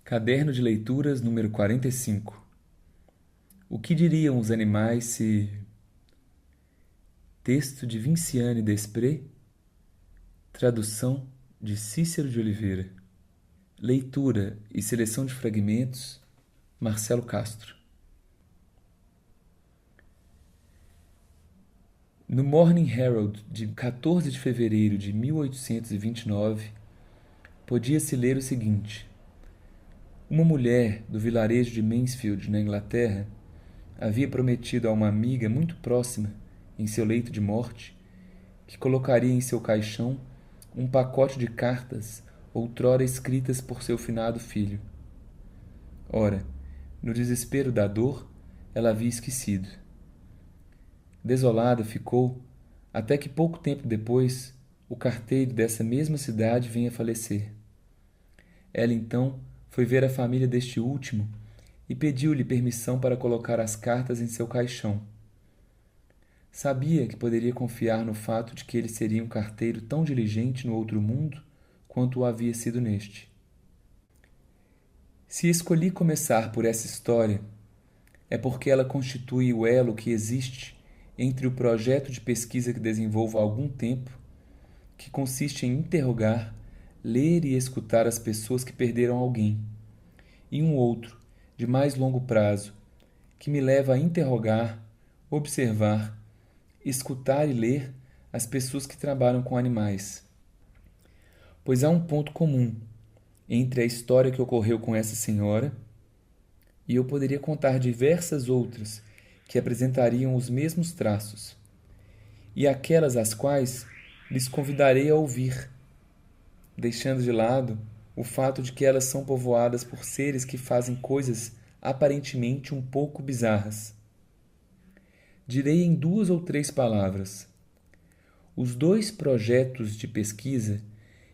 Caderno de Leituras número 45. O que diriam os animais se... Texto de Vinciane Desprez. Tradução de Cícero de Oliveira. Leitura e seleção de fragmentos, Marcelo Castro. No Morning Herald de 14 de fevereiro de 1829, podia-se ler o seguinte: uma mulher do vilarejo de Mansfield, na Inglaterra, havia prometido a uma amiga muito próxima, em seu leito de morte, que colocaria em seu caixão um pacote de cartas outrora escritas por seu finado filho. Ora, no desespero da dor, ela havia esquecido. Desolada ficou, até que pouco tempo depois, o carteiro dessa mesma cidade vinha falecer. Ela então foi ver a família deste último e pediu-lhe permissão para colocar as cartas em seu caixão. Sabia que poderia confiar no fato de que ele seria um carteiro tão diligente no outro mundo quanto o havia sido neste. Se escolhi começar por essa história, é porque ela constitui o elo que existe entre o projeto de pesquisa que desenvolvo há algum tempo, que consiste em interrogar, ler e escutar as pessoas que perderam alguém, e um outro, de mais longo prazo, que me leva a interrogar, observar, escutar e ler as pessoas que trabalham com animais. Pois há um ponto comum entre a história que ocorreu com essa senhora, e eu poderia contar diversas outras que apresentariam os mesmos traços, e aquelas às quais lhes convidarei a ouvir, deixando de lado o fato de que elas são povoadas por seres que fazem coisas aparentemente um pouco bizarras. Direi em 2 ou 3 palavras. Os 2 projetos de pesquisa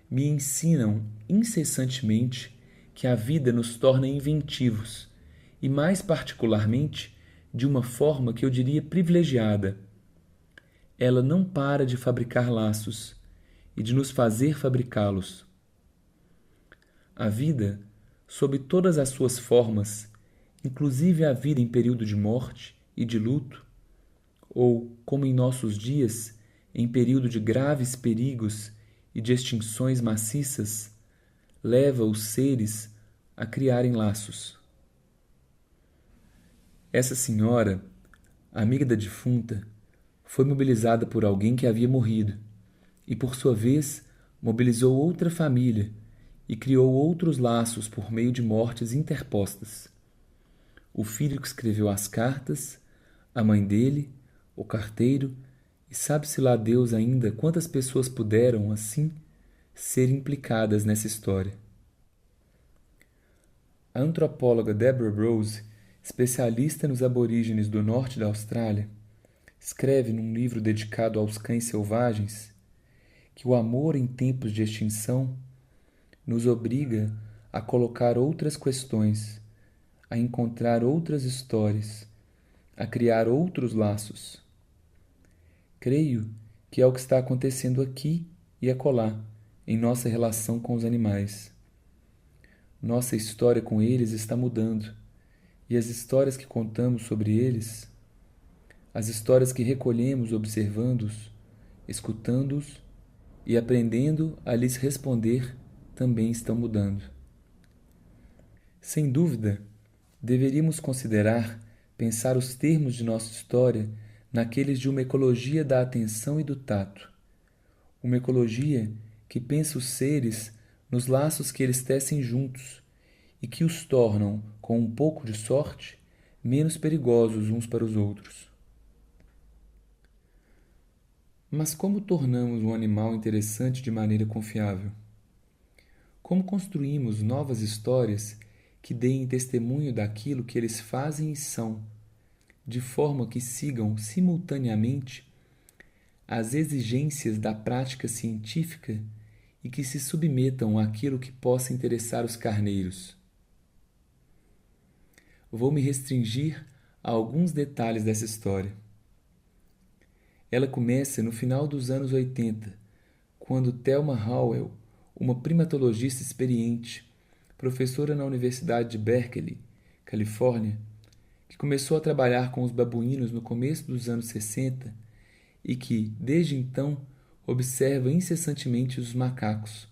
me ensinam incessantemente que a vida nos torna inventivos, e mais particularmente de uma forma que eu diria privilegiada. Ela não para de fabricar laços e de nos fazer fabricá-los. A vida, sob todas as suas formas, inclusive a vida em período de morte e de luto, ou, como em nossos dias, em período de graves perigos e de extinções maciças, leva os seres a criarem laços. Essa senhora, amiga da defunta, foi mobilizada por alguém que havia morrido e, por sua vez, mobilizou outra família e criou outros laços por meio de mortes interpostas. O filho que escreveu as cartas, a mãe dele, o carteiro, e sabe-se lá Deus ainda quantas pessoas puderam, assim, ser implicadas nessa história. A antropóloga Deborah Rose, especialista nos aborígenes do norte da Austrália, escreve num livro dedicado aos cães selvagens que o amor em tempos de extinção nos obriga a colocar outras questões, a encontrar outras histórias, a criar outros laços. Creio que é o que está acontecendo aqui e acolá, em nossa relação com os animais. Nossa história com eles está mudando, e as histórias que contamos sobre eles, as histórias que recolhemos observando-os, escutando-os e aprendendo a lhes responder, também estão mudando. Sem dúvida, deveríamos considerar pensar os termos de nossa história naqueles de uma ecologia da atenção e do tato, uma ecologia que pensa os seres nos laços que eles tecem juntos e que os tornam, com um pouco de sorte, menos perigosos uns para os outros. Mas como tornamos um animal interessante de maneira confiável? Como construímos novas histórias que deem testemunho daquilo que eles fazem e são, de forma que sigam simultaneamente as exigências da prática científica e que se submetam àquilo que possa interessar os carneiros? Vou me restringir a alguns detalhes dessa história. Ela começa no final dos anos 80, quando Thelma Howell, uma primatologista experiente, professora na Universidade de Berkeley, Califórnia, que começou a trabalhar com os babuínos no começo dos anos 60 e que, desde então, observa incessantemente os macacos,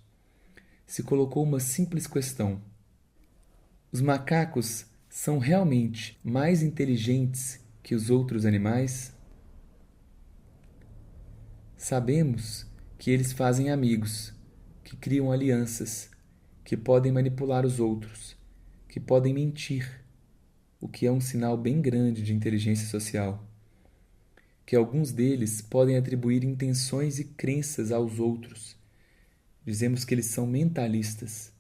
se colocou uma simples questão: os macacos são realmente mais inteligentes que os outros animais? Sabemos que eles fazem amigos, que criam alianças, que podem manipular os outros, que podem mentir, o que é um sinal bem grande de inteligência social, que alguns deles podem atribuir intenções e crenças aos outros. Dizemos que eles são mentalistas,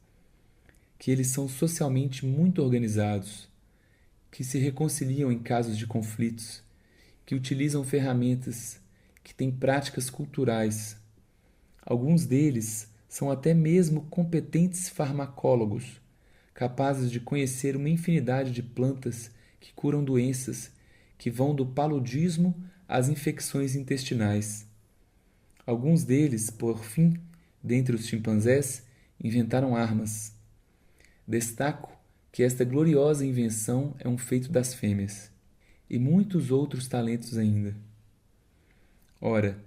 que eles são socialmente muito organizados, que se reconciliam em casos de conflitos, que utilizam ferramentas, que têm práticas culturais. Alguns deles são até mesmo competentes farmacólogos, capazes de conhecer uma infinidade de plantas que curam doenças, que vão do paludismo às infecções intestinais. Alguns deles, por fim, dentre os chimpanzés, inventaram armas. Destaco que esta gloriosa invenção é um feito das fêmeas, e muitos outros talentos ainda. Ora,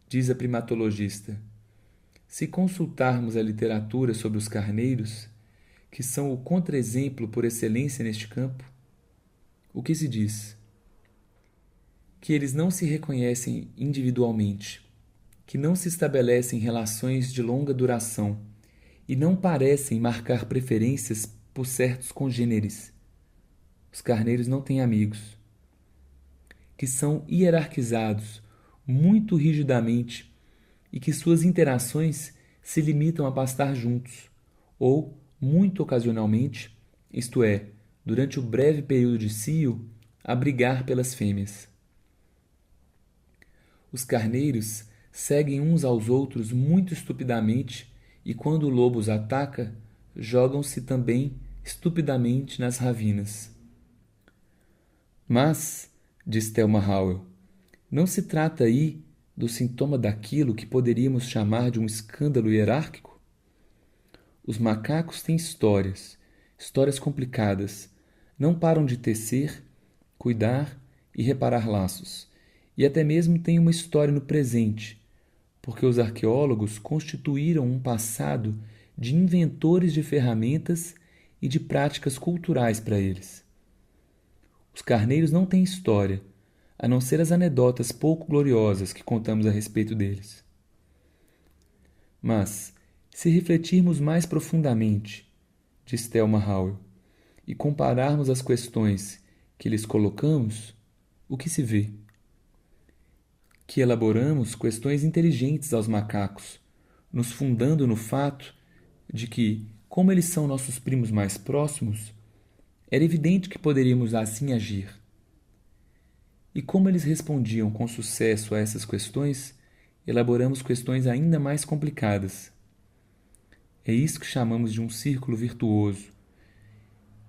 diz a primatologista, se consultarmos a literatura sobre os carneiros, que são o contra-exemplo por excelência neste campo, o que se diz? Que eles não se reconhecem individualmente, que não se estabelecem relações de longa duração e não parecem marcar preferências por certos congêneres. Os carneiros não têm amigos. Que são hierarquizados muito rigidamente e que suas interações se limitam a pastar juntos, ou, muito ocasionalmente, isto é, durante o breve período de cio, a brigar pelas fêmeas. Os carneiros seguem uns aos outros muito estupidamente e, quando o lobo os ataca, jogam-se também estupidamente nas ravinas. Mas, diz Thelma Howell, não se trata aí do sintoma daquilo que poderíamos chamar de um escândalo hierárquico? Os macacos têm histórias, histórias complicadas, não param de tecer, cuidar e reparar laços, e até mesmo têm uma história no presente, porque os arqueólogos constituíram um passado de inventores de ferramentas e de práticas culturais para eles. Os carneiros não têm história, a não ser as anedotas pouco gloriosas que contamos a respeito deles. Mas, se refletirmos mais profundamente, diz Thelma Howell, e compararmos as questões que lhes colocamos, o que se vê? Que elaboramos questões inteligentes aos macacos, nos fundando no fato de que, como eles são nossos primos mais próximos, era evidente que poderíamos assim agir. E como eles respondiam com sucesso a essas questões, elaboramos questões ainda mais complicadas. É isso que chamamos de um círculo virtuoso.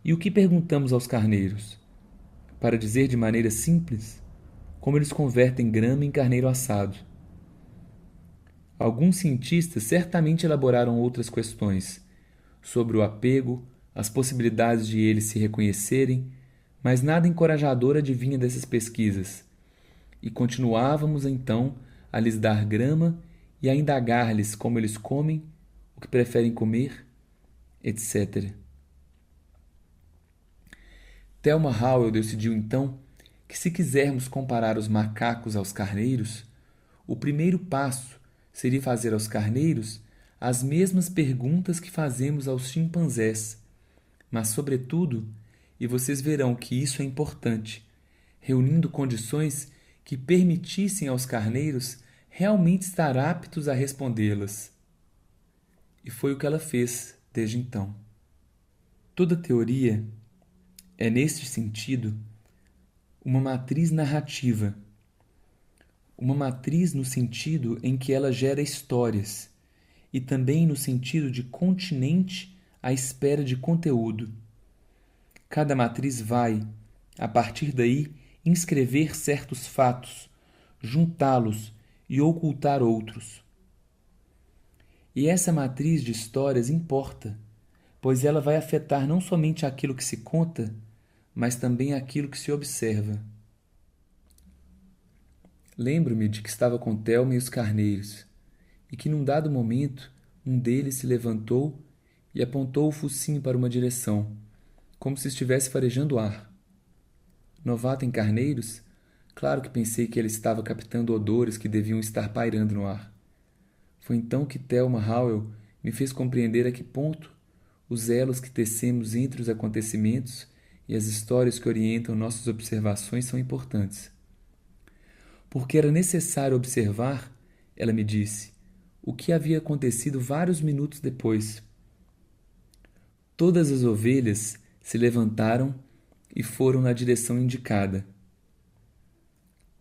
E o que perguntamos aos carneiros? Para dizer de maneira simples, como eles convertem grama em carneiro assado. Alguns cientistas certamente elaboraram outras questões sobre o apego, as possibilidades de eles se reconhecerem, mas nada encorajador advinha dessas pesquisas, e continuávamos então a lhes dar grama e a indagar-lhes como eles comem, o que preferem comer, etc. Thelma Howell decidiu então que, se quisermos comparar os macacos aos carneiros, o primeiro passo seria fazer aos carneiros as mesmas perguntas que fazemos aos chimpanzés, mas, sobretudo, e vocês verão que isso é importante, reunindo condições que permitissem aos carneiros realmente estar aptos a respondê-las. E foi o que ela fez desde então. Toda teoria é, neste sentido, uma matriz narrativa, uma matriz no sentido em que ela gera histórias e também no sentido de continente à espera de conteúdo. Cada matriz vai, a partir daí, inscrever certos fatos, juntá-los e ocultar outros. E essa matriz de histórias importa, pois ela vai afetar não somente aquilo que se conta, mas também aquilo que se observa. Lembro-me de que estava com Thelma e os carneiros, e que num dado momento um deles se levantou e apontou o focinho para uma direção, como se estivesse farejando ar. Novato em carneiros, claro que pensei que ele estava captando odores que deviam estar pairando no ar. Foi então que Thelma Howell me fez compreender a que ponto os elos que tecemos entre os acontecimentos e as histórias que orientam nossas observações são importantes. Porque era necessário observar, ela me disse, o que havia acontecido vários minutos depois. Todas as ovelhas se levantaram e foram na direção indicada.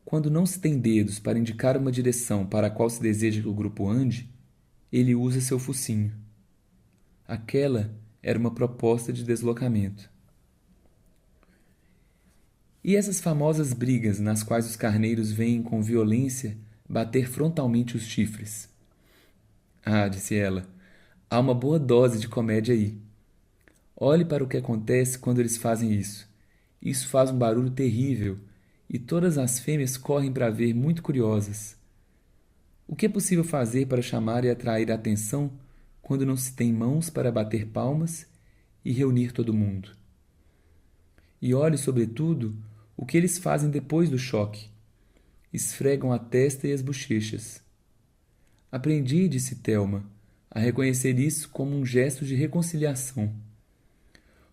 Quando não se tem dedos para indicar uma direção para a qual se deseja que o grupo ande, ele usa seu focinho. Aquela era uma proposta de deslocamento. E essas famosas brigas nas quais os carneiros vêm com violência bater frontalmente os chifres? Ah, disse ela, há uma boa dose de comédia aí. Olhe para o que acontece quando eles fazem isso. Isso faz um barulho terrível e todas as fêmeas correm para ver, muito curiosas. O que é possível fazer para chamar e atrair a atenção quando não se tem mãos para bater palmas e reunir todo mundo? E olhe, sobretudo, o que eles fazem depois do choque. Esfregam a testa e as bochechas. Aprendi, disse Thelma, a reconhecer isso como um gesto de reconciliação,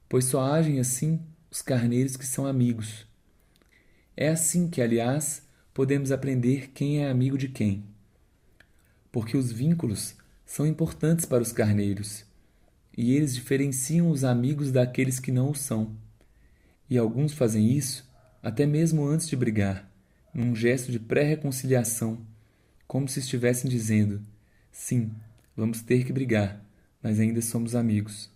pois só agem assim os carneiros que são amigos. É assim que, aliás, podemos aprender quem é amigo de quem. Porque os vínculos são importantes para os carneiros, e eles diferenciam os amigos daqueles que não o são. E alguns fazem isso até mesmo antes de brigar, num gesto de pré-reconciliação, como se estivessem dizendo: sim, vamos ter que brigar, mas ainda somos amigos.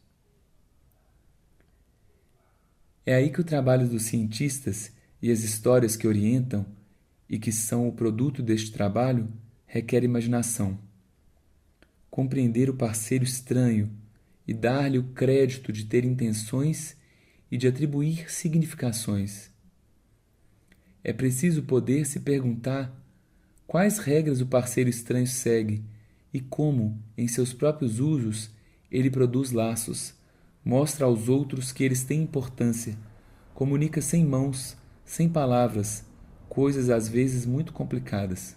É aí que o trabalho dos cientistas e as histórias que orientam e que são o produto deste trabalho requer imaginação. Compreender o parceiro estranho e dar-lhe o crédito de ter intenções e de atribuir significações. É preciso poder se perguntar quais regras o parceiro estranho segue e como, em seus próprios usos, ele produz laços, mostra aos outros que eles têm importância, comunica sem mãos, sem palavras, coisas às vezes muito complicadas.